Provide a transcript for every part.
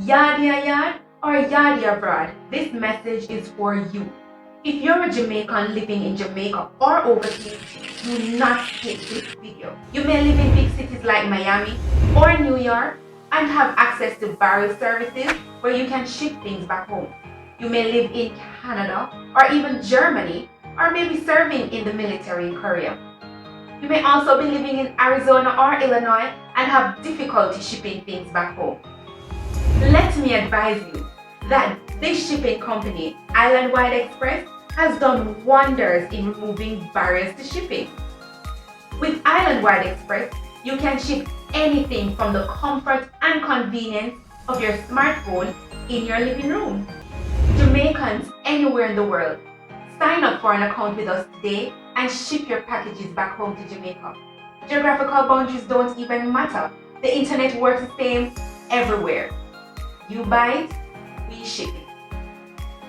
Yardia yard or yardia abroad, this message is for you. If you're a Jamaican living in Jamaica or overseas, do not skip this video. You may live in big cities like Miami or New York and have access to barrel services where you can ship things back home. You may live in Canada or even Germany, or maybe serving in the military in Korea. You may also be living in Arizona or Illinois and have difficulty shipping things back home. Let me advise you that this shipping company, Islandwide Express, has done wonders in removing barriers to shipping. With Islandwide Express, you can ship anything from the comfort and convenience of your smartphone in your living room. Jamaicans anywhere in the world, sign up for an account with us today and ship your packages back home to Jamaica. Geographical boundaries don't even matter. The internet works the same everywhere. You buy it, we ship it.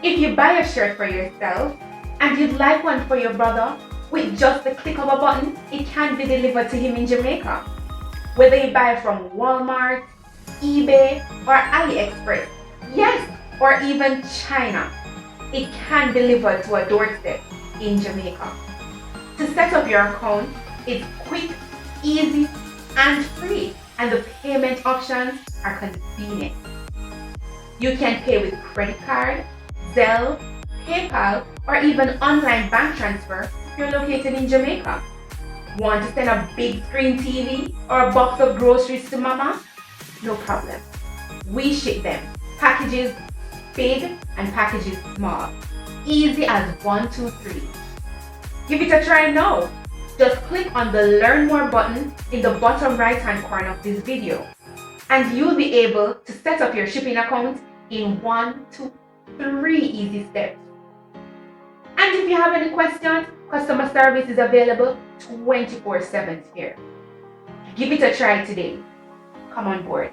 If you buy a shirt for yourself and you'd like one for your brother, with just the click of a button, it can be delivered to him in Jamaica. Whether you buy from Walmart, eBay, or AliExpress, yes, or even China, it can be delivered to a doorstep in Jamaica. To set up your account, it's quick, easy, and free, and the payment options are convenient. You can pay with credit card, Zelle, PayPal, or even online bank transfer if you're located in Jamaica. Want to send a big screen TV or a box of groceries to mama? No problem. We ship them. Packages big and packages small. Easy as 1, 2, 3. Give it a try now. Just click on the Learn More button in the bottom right hand corner of this video, and you'll be able to set up your shipping account in 1, 2, 3 easy steps. And if you have any questions, customer service is available 24/7 here. Give it a try today. Come on board.